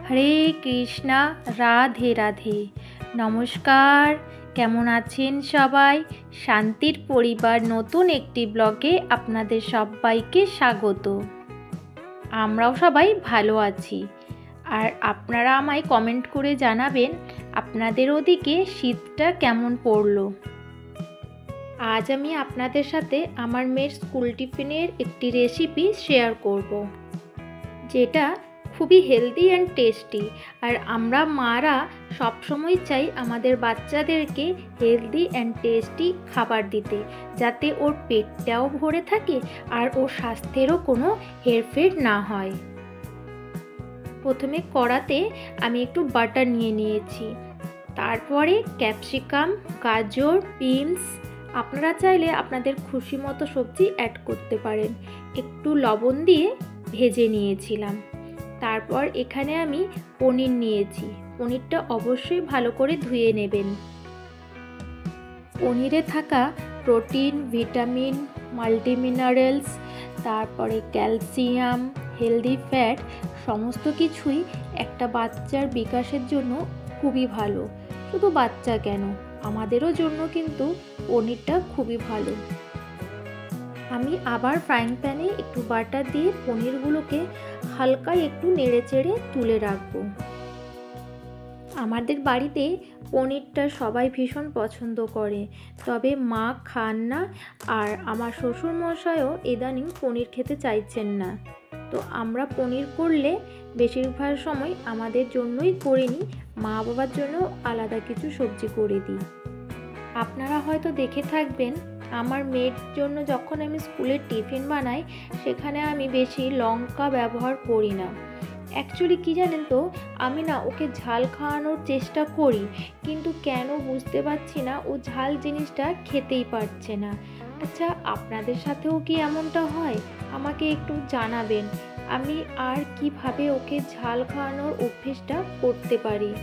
হরে কৃষ্ণা, রাধে রাধে। নমস্কার, কেমন আছেন সবাই? শান্তির পরিবার নতুন একটি ব্লগে আপনাদের সবাইকে স্বাগত। আমরাও সবাই ভালো আছি। আর আপনারা আমায় কমেন্ট করে জানাবেন আপনাদের ওদিকে শীতটা কেমন পড়লো। আজ আমি আপনাদের সাথে আমার মেয়ের স্কুল টিফিনের একটি রেসিপি শেয়ার করব, যেটা খুবই হেলদি অ্যান্ড টেস্টি। আর আমরা মারা সবসময় চাই আমাদের বাচ্চাদেরকে হেলদি অ্যান্ড টেস্টি খাবার দিতে, যাতে ওর পেটটাও ভরে থাকে আর ওর স্বাস্থ্যেরও কোনো হেরফের না হয়। প্রথমে কড়াতে আমি একটু বাটার নিয়ে নিয়েছি, তারপরে ক্যাপসিকাম, গাজর, বিনস, আপনারা চাইলে আপনাদের খুশি মতো সবজি অ্যাড করতে পারেন। একটু লবণ দিয়ে ভেজে নিয়েছিলাম। তারপর এখানে আমি পনির নিয়েছি। পনিরটা অবশ্যই ভালো করে ধুয়ে নেবেন। পনিরে থাকা প্রোটিন, ভিটামিন, মাল্টিমিনারেলস, তারপরে ক্যালসিয়াম, হেলদি ফ্যাট সমস্ত কিছুই একটা বাচ্চার বিকাশের জন্য খুবই ভালো। শুধু বাচ্চা কেন, আমাদেরও জন্য কিন্তু পনিরটা খুবই ভালো। আমি আবার ফ্রাইং প্যানে একটু বাটার দিয়ে পনিরগুলোকে হালকা একটু নেড়েচেড়ে তুলে রাখবো। আমাদের বাড়িতে পনিরটা সবাই ভীষণ পছন্দ করে, তবে মা খান না, আর আমার শ্বশুর মশাইও ইদানিং পনির খেতে চাইছেন না। তো আমরা পনির করলে বেশিরভাগ সময় আমাদের জন্যই করে নিই, মা বাবার জন্য আলাদা কিছু সবজি করে দিই। আপনারা হয়তো দেখে থাকবেন আমার মেয়ের জন্য যখন আমি স্কুলের টিফিন বানাই, সেখানে আমি বেশি লঙ্কা ব্যবহার করি না। অ্যাকচুয়ালি কী জানেন তো, আমি না ওকে ঝাল খাওয়ানোর চেষ্টা করি, কিন্তু কেন বুঝতে পারছি না, ও ঝাল জিনিসটা খেতেই পারছে না। আচ্ছা, আপনাদের সাথেও কি এমনটা হয়? আমাকে একটু জানাবেন আমি আর কিভাবে ওকে ঝাল খাওয়ানোর অভ্যেসটা করতে পারি।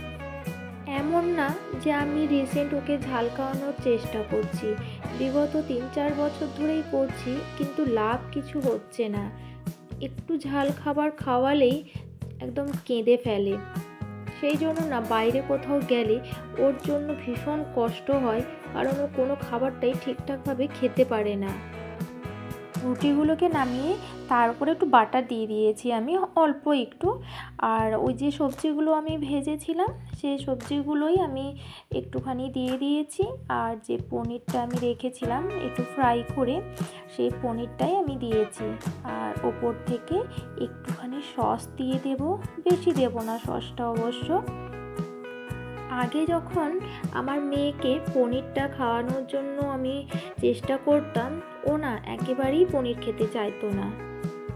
এমন না যে আমি রিসেন্ট ওকে ঝাল খাওয়ানোর চেষ্টা করছি, বিগত 3-4 বছর ধরেই করছি, কিন্তু লাভ কিছু হচ্ছে না। একটু ঝাল খাবার খাওয়ালেই একদম কেঁদে ফেলে। সেই জন্য না বাইরে কোথাও গেলে ওর জন্য ভীষণ কষ্ট হয়, কারণ ও কোনো খাবারটাই ঠিকঠাকভাবে খেতে পারে না। রুটিগুলোকে নামিয়ে তার উপরে একটু বাটার দিয়ে দিয়েছি আমি, অল্প একটু। আর ওই যে সবজিগুলো আমি ভেজেছিলাম, সেই সবজিগুলোই আমি একটুখানি দিয়ে দিয়েছি। আর যে পনিরটা আমি রেখেছিলাম একটু ফ্রাই করে, সেই পনিরটাই আমি দিয়েছি। আর ওপর থেকে একটুখানি সস দিয়ে দেব, বেশি দেব না সসটা অবশ্য। আগে যখন আমার মেয়েকে পনিরটা খাওয়ানোর জন্য আমি চেষ্টা করতাম, ও না একেবারেই পনির খেতে চাইতো না।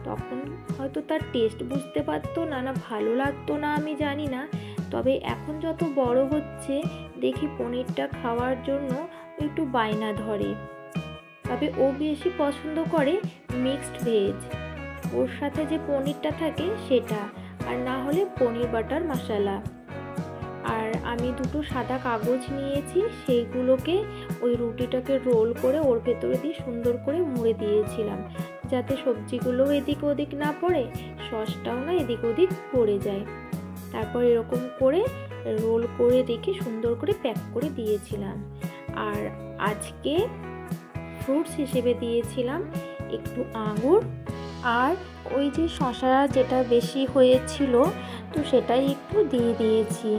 তখন হয়তো তার টেস্ট বুঝতে পারতো না, না ভালো লাগতো না, আমি জানি না। তবে এখন যত বড় হচ্ছে দেখি পনিরটা খাওয়ার জন্য একটু বায়না ধরে। তবে ও বেশি পছন্দ করে মিক্সড ভেজ, ওর সাথে যে পনিরটা থাকে সেটা, আর না হলে পনির বাটার মশলা। আর আমি দুটো সাদা কাগজ নিয়েছি, সেইগুলোকে ওই রুটিটাকে রোল করে ওর ভেতরে দিয়ে সুন্দর করে মুড়ে দিয়েছিলাম, যাতে সবজিগুলো এদিক ওদিক না পড়ে, সসটাও না এদিক ওদিক পড়ে যায়। তারপর এরকম করে রোল করে রেখে সুন্দর করে প্যাক করে দিয়েছিলাম। আর আজকে ফ্রুটস হিসেবে দিয়েছিলাম একটু আঙুর, আর ওই যে শসা যেটা বেশি হয়েছিল তো সেটাই একটু দিয়ে দিয়েছি,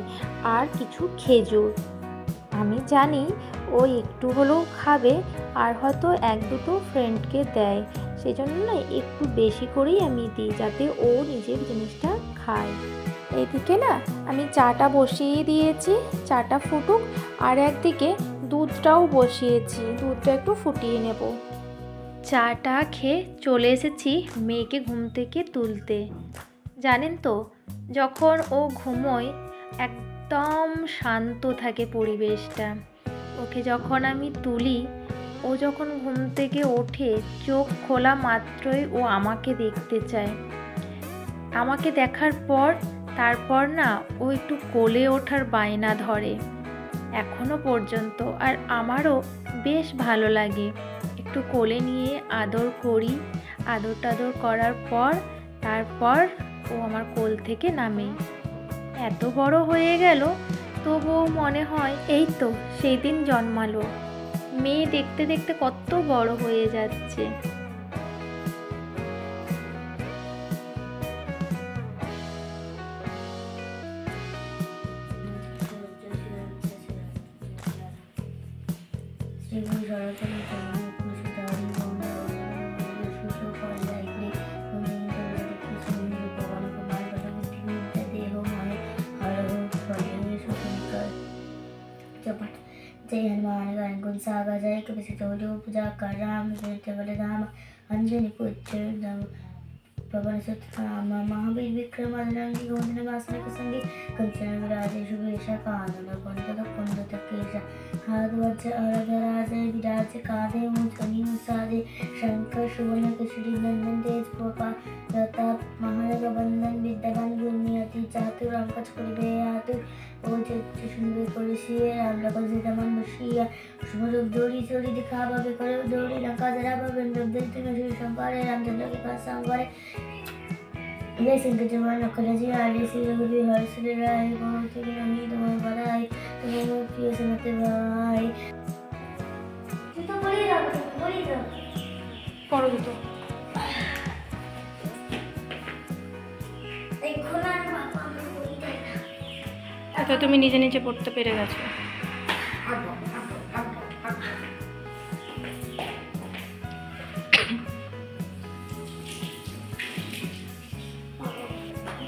আর কিছু খেজুর। আমি জানি ও একটু হলেও খাবে, আর হয়তো 1-2 ফ্রেন্ডকে দেয়, সেই জন্য না একটু বেশি করেই আমি দিই, যাতে ও নিজের জিনিসটা খায়। এদিকে না আমি চাটা বসিয়ে দিয়েছি, চাটা ফুটুক, আর একদিকে দুধটাও বসিয়েছি, দুধটা একটু ফুটিয়ে নেব। চাটা খেয়ে চলে এসেছি মেয়েকে ঘুম থেকে তুলতে। জানেন তো, যখন ও ঘুমোয় একদম শান্ত থাকে পরিবেশটা। ওকে যখন আমি তুলি, ও যখন ঘুম থেকে ওঠে, চোখ খোলা মাত্রই ও আমাকে দেখতে চায়। আমাকে দেখার পর তারপর না ও একটু কোলে ওঠার বায়না ধরে এখনো পর্যন্ত। আর আমারও বেশ ভালো লাগে, একটু কোলে নিয়ে আদর করি। আদর টাদর করার পর তারপর ও আমার কোল থেকে নামে। এত বড় হয়ে গেল, তবুও মনে হয় এই তো সেই দিন জন্মালো। মেয়ে দেখতে দেখতে কত বড় হয়ে যাচ্ছে। जय हनुमान ज्ञान गुण सागर जय कपि जो पूजा कर राम बल राम अंजनी पुत्र राम पवन सुत राम महावीर विक्रम अदरंगी गोंदन वासना संगी कंचन विराजे शुभेशा कानन कुंडल कुंडल केशा हाथ वज्र अरधराजे विराज कांधे मूंजनी मुसाजे शंकर सुवन कुशली नंदन तेज प्रताप प्रताप महारग बंदन विद्यावान गुणियति चातुर अंकज कुलबे आतुर ओ चित्त सुंदर कुलसिए राम लखन सीता मन बसिया शुभरूप जोड़ी जोड़ी दिखावा बिकर जोड़ी लंका जरा बन रब्दति में श्री शंकर रामचंद्र के पास संवारे जय सिंह जवान अखिल जी आर्य श्री रघुवीर हर्ष राय बहुत ही नहीं तुम्हें बधाई तुम्हें प्रिय सुनते भाई तो बोली दो पढ़ो तो देखो ना पापा मैं बोली देना तो তুমি নিজে নিজে পড়তে পেরে গেছো।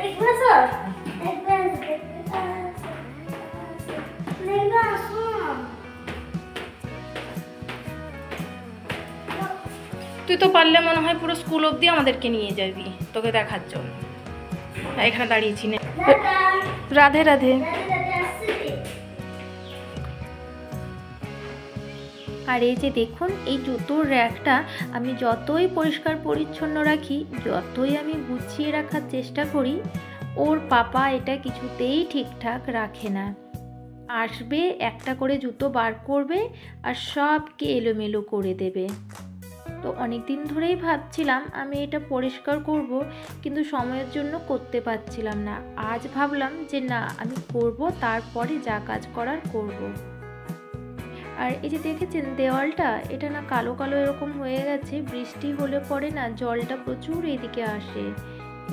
देखो सर তুই তো পারলে মনে হয় পুরো স্কুল অবধি আমাদেরকে নিয়ে যাবি, তোকে দেখার জন্য। এখানে দাঁড়িয়েছি না। রাধে রাধে। আর এই যে দেখুন, এই জুতোর র্যাকটা আমি যতই পরিষ্কার পরিচ্ছন্ন রাখি, যতই আমি গুছিয়ে রাখার চেষ্টা করি, ওর পাপা এটা কিছুতেই ঠিকঠাক রাখে না। আসবে, একটা করে জুতো বার করবে আর সবকে এলোমেলো করে দেবে। তো অনেক দিন ধরেই ভাবছিলাম আমি এটা পরিষ্কার করব, কিন্তু সময়ের জন্য করতে পারছিলাম না। আজ ভাবলাম যে না, আমি করব, তারপরে যা কাজ করার করব। আর এই যে দেখেছেন দেওয়ালটা, এটা না কালো কালো এরকম হয়ে গেছে। বৃষ্টি হলে পরে না জলটা প্রচুর এদিকে আসে।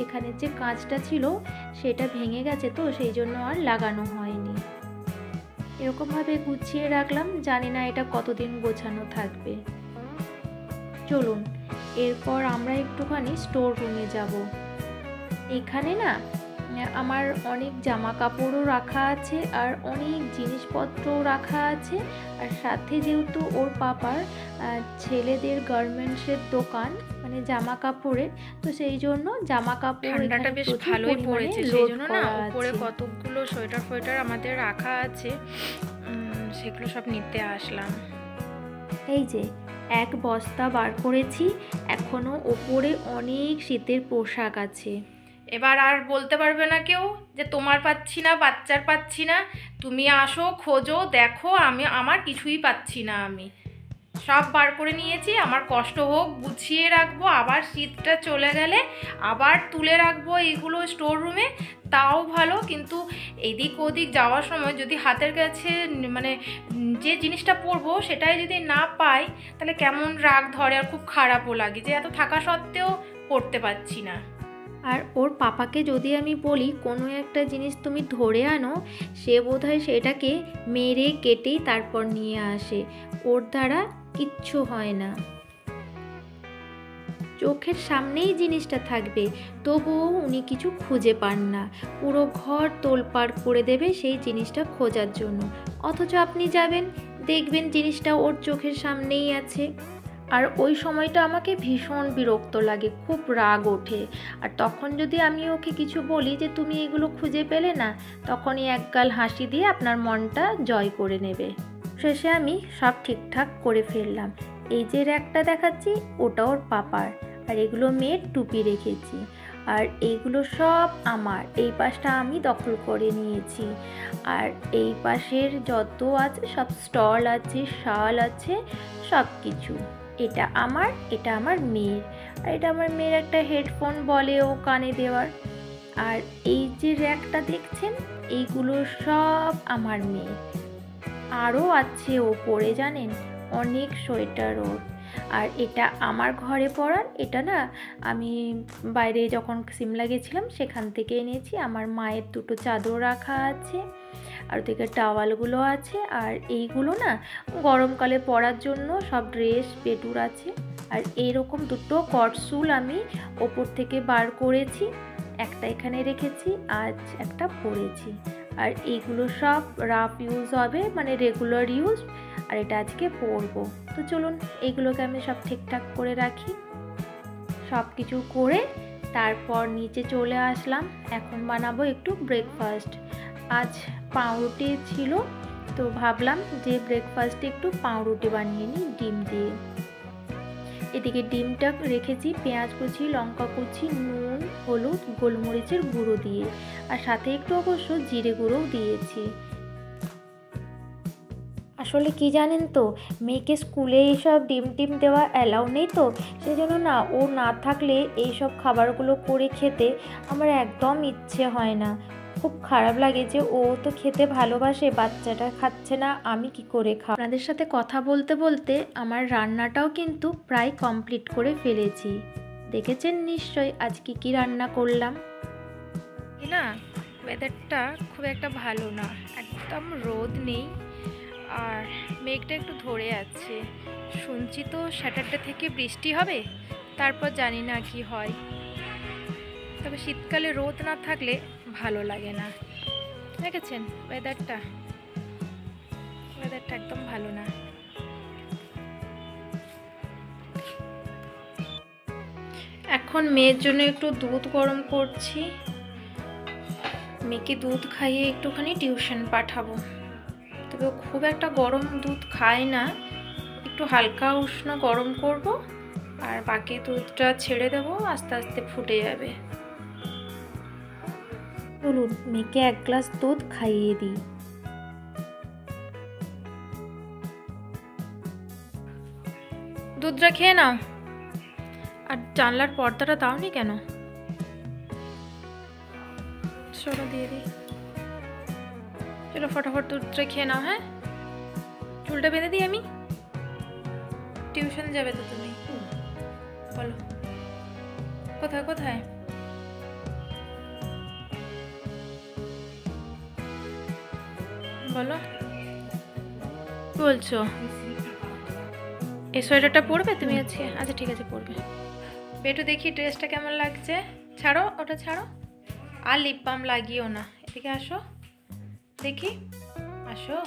এখানে যে কাঁচটা ছিল সেটা ভেঙে গেছে, তো সেই জন্য আর লাগানো হয়নি। এরকমভাবে গুছিয়ে রাখলাম, জানি না এটা কতদিন গোছানো থাকবে। চলুন এরপর আমরা একটুখানি স্টোর রুমে যাব। এখানে না আমার অনেক জামা কাপড়ও রাখা আছে আর অনেক জিনিসপত্রও রাখা আছে। আর সাথে যেহেতু ওর পাপার ছেলেদের গার্মেন্টসের দোকান, মানে জামা কাপড়ের, তো সেই জন্য জামা কাপড় ঠান্ডাটা বেশ ভালোই পড়েছে, সেই জন্য না উপরে কতগুলো সোয়েটার ফোয়েটার আমাদের রাখা আছে, সেগুলো সব নিতে আসলাম। এই যে এক বস্তা বার করেছি, এখনো ওপরে অনেক শীতের পোশাক আছে। এবার আর বলতে পারবে না কেউ যে তোমার পাচ্ছি না, বাচ্চার পাচ্ছি না। তুমি আসো, খোঁজো, দেখো, আমার কিছুই পাচ্ছি না। আমি সব বার করে নিয়েছি, আমার কষ্ট হোক, গুছিয়ে রাখবো, আবার শীতটা চলে গেলে আবার তুলে রাখবো এইগুলো স্টোর রুমে, তাও ভালো। কিন্তু এদিক ওদিক যাওয়ার সময় যদি হাতের কাছে মানে যে জিনিসটা পরবো সেটাই যদি না পাই, তাহলে কেমন রাগ ধরে আর খুব খারাপও লাগে যে এত থাকা সত্ত্বেও পড়তে পারছি না। আর ওর পাপাকে যদি আমি বলি কোনো একটা জিনিস তুমি ধরে আনো, সে বোধহয় সেটাকে মেরে কেটেই তারপর নিয়ে আসে। ওর দ্বারা কিচ্ছু হয় না। চোখের সামনেই জিনিসটা থাকবে, তবুও উনি কিছু খুঁজে পান না। পুরো ঘর তোলপাড় করে দেবে সেই জিনিসটা খোঁজার জন্য। অথচ আপনি যাবেন, দেখবেন জিনিসটা ওর চোখের সামনেই আছে। আর ওই সময়টা আমাকে ভীষণ বিরক্ত লাগে, খুব রাগ ওঠে। আর তখন যদি আমি ওকে কিছু বলি যে তুমি এগুলো খুঁজে পেলে না, তখনই একগাল হাসি দিয়ে আপনার মনটা জয় করে নেবে। শেষে আমি সব ঠিকঠাক করে ফেললাম। এই যে র্যাকটা দেখাচ্ছি, ওটা ওর পাপার। আর এগুলো মেয়ের টুপি রেখেছি। আর এইগুলো সব আমার। এই পাশটা আমি দখল করে নিয়েছি। আর এই পাশের যত আছে সব স্টল আছে, শাল আছে, সব কিছু। এটা আমার, এটা আমার মেয়ের। আর এটা আমার মেয়ের একটা হেডফোন বলে ও কানে দেওয়ার। আর এই যে র্যাকটা দেখছেন, এইগুলো সব আমার মেয়ে। আরও আছে ওপরে জানেন, অনেক সোয়েটার ওর। আর এটা আমার ঘরে পরার, এটা না আমি বাইরে যখন সিমলা গেছিলাম সেখান থেকে এনেছি। আমার মায়ের দুটো চাদর রাখা আছে, আর ওদিকে টাওয়ালগুলো আছে। আর এইগুলো না গরমকালে পরার জন্য সব ড্রেস পেটুর আছে। আর এইরকম দুটো কটসুল আমি ওপর থেকে বার করেছি, একটা এখানে রেখেছি, আজ একটা পরেছি। আর এইগুলো সব রাফ ইউজ হবে, মানে রেগুলার ইউজ। আর এটা আজকে পরবো। তো চলুন এইগুলোকে আমি সব ঠিকঠাক করে রাখি। সব কিছু করে তারপর নিচে চলে আসলাম। এখন বানাবো একটু ব্রেকফাস্ট। আজ পাউরুটি ছিল, তো ভাবলাম যে ব্রেকফাস্টে একটু পাউরুটি বানিয়ে নিই ডিম দিয়ে। এদিকে ডিমটা রেখেছি পেঁয়াজ কুচি, লঙ্কা কুচি, নুন, হলুদ, গোলমরিচের গুঁড়ো দিয়ে, আর সাথে একটু অবশ্য জিরে গুঁড়োও দিয়েছি। আসলে কি জানেন তো, মেয়েকে স্কুলে এইসব ডিম টিম দেওয়া অ্যালাউ নেই, তো সেই জন্য না ও না থাকলে এইসব খাবারগুলো করে খেতে আমার একদম ইচ্ছে হয় না। খুব খারাপ লাগে যে ও তো খেতে ভালোবাসে, বাচ্চাটা খাচ্ছে না, আমি কি করে খাবো। আপনাদের সাথে কথা বলতে বলতে আমার রান্নাটাও কিন্তু প্রায় কমপ্লিট করে ফেলেছি। দেখেছেন নিশ্চয়ই আজকে কি রান্না করলাম। না ওয়েদারটা খুব একটা ভালো না, একদম রোদ নেই, আর মেঘটা একটু ধরে আছে। শুনছি তো স্যাটারডে থেকে বৃষ্টি হবে, তারপর জানি না কি হয়। তবে শীতকালে রোদ না থাকলে ভালো লাগে না। দেখেছেন ওয়েদারটা একদম ভালো না। এখন মেয়ের জন্য একটু দুধ গরম করছি। মেয়েকে দুধ খাইয়ে একটুখানি টিউশন পাঠাবো। তবে খুব একটা গরম দুধ খায় না, একটু হালকা উষ্ণ গরম করব, আর বাকি দুধটা ছেড়ে দেবো, আস্তে আস্তে ফুটে যাবে। চলুন মেয়েকে এক গ্লাস দুধ খাইয়ে দিই। দুধটা খেয়ে নাও। আর জানলার পর্দাটা দাওনি কেন? চলো দিয়ে দিই। চলো ফটাফট দুধটা খেয়ে নাও। হ্যাঁ, চুলটা বেঁধে দিই আমি। টিউশন যাবে তো তুমি? বলো কোথায় কোথায়? বলো কি বলছো? এই সোয়েটারটা পরবে তুমি আজকে? আচ্ছা ঠিক আছে পরবে। বেটু দেখি ড্রেসটা কেমন লাগছে। ছাড়ো ওটা ছাড়ো, আর লিপ বাম লাগিও না। এদিকে আসো দেখি, আসো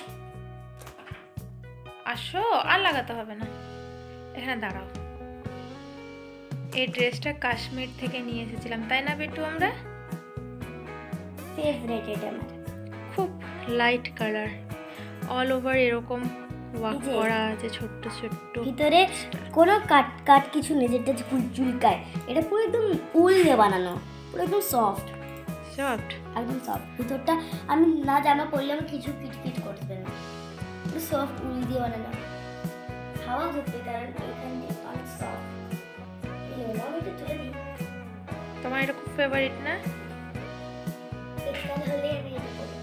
আসো, আর লাগাতে হবে না, এখানে দাঁড়াও। এই ড্রেসটা কাশ্মীর থেকে নিয়ে এসেছিলাম, তাই না বেটু? আমরা ফেভারিট এটা আমার। খুব লাইট কালার, অল ওভার এরকম ওয়ার্ক করা আছে, ছোট্ট ছোট্ট। ভিতরে কোনো কাট কাট কিছু নেই যেটা চুলকায়। এটা পুরো একদম উল দিয়ে বানানো, পুরো একদম সফট সফট, একদম সফট। ভিতরটা আমি না জামা পরলে আমার কিছু কিটকিট করবে না, পুরো সফট উল দিয়ে বানানো। হাওয়া ঢুকবে কারণ এখান দিয়ে অনেক সফট। এই হলো, আমি এটা তুলে দিই। তোমার এটা খুব ফেভারিট না? শীতকাল হলে আমি এটা পরি।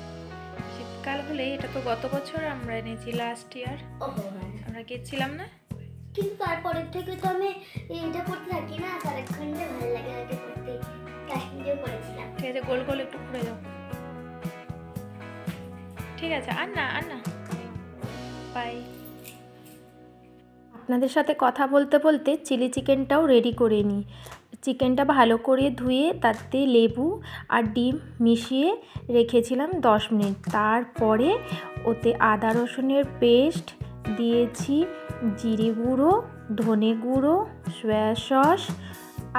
শীতকাল হলে এটা তো গত বছর আমরা এনেছি, লাস্ট ইয়ার ওহো হ্যাঁ, আমরা গেছিলাম না। কিন্তু তারপরের থেকে তো আমি এটা পড়তে থাকি না, সারাক্ষণটা ভালো লাগে এটা পড়তে। কাশ্মীরেও পড়েছিলাম। ঠিক আছে, গোল গোল একটু ঘুরে যাও। ঠিক আছে, আর না বাই। আপনাদের সাথে কথা বলতে বলতে চিলি চিকেনটাও রেডি করে নিই। চিকেনটা ভালো করে ধুয়ে তাতে লেবু আর ডিম মিশিয়ে রেখেছিলাম 10 মিনিট। তারপরে ওতে আদা রসুনের পেস্ট দিয়েছি, জিরে গুঁড়ো, ধনে গুঁড়ো, সয়া সস,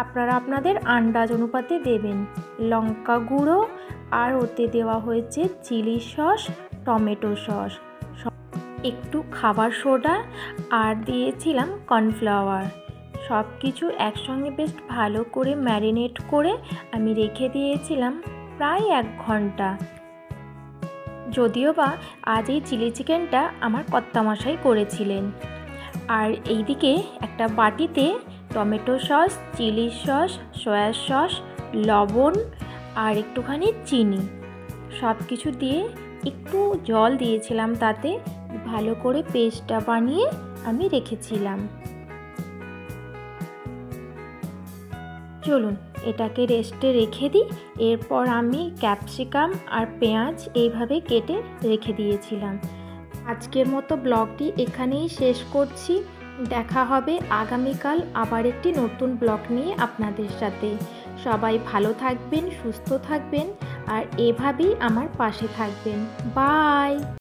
আপনারা আপনাদের আন্দাজ অনুপাতে দেবেন, লঙ্কা গুঁড়ো, আর ওতে দেওয়া হয়েছে চিলি সস, টমেটো সস, একটু খাবার সোডা, আর দিয়েছিলাম কর্নফ্লাওয়ার। সব কিছু একসঙ্গে বেশ ভালো করে ম্যারিনেট করে আমি রেখে দিয়েছিলাম প্রায় 1 ঘন্টা। যদিও বা আজ এই চিলি চিকেনটা আমার কর্তামশাই করেছিলেন। আর এইদিকে একটা বাটিতে tomato sauce, chilli sauce, soya sauce, লবণ আর একটুখানি চিনি, সব কিছু দিয়ে একটু জল দিয়েছিলাম, তাতে ভালো করে পেস্টটা বানিয়ে আমি রেখেছিলাম। চলুন এটাকে রেস্টে রেখে দিই। এরপর আমি ক্যাপসিকাম আর পেঁয়াজ এইভাবে কেটে রেখে দিয়েছিলাম। আজকের মতো ব্লগটি এখানেই শেষ করছি। দেখা হবে আগামীকাল আবার একটি নতুন ব্লগ নিয়ে আপনাদের সাথে। সবাই ভালো থাকবেন, সুস্থ থাকবেন আর এভাবেই আমার পাশে থাকবেন। বাই।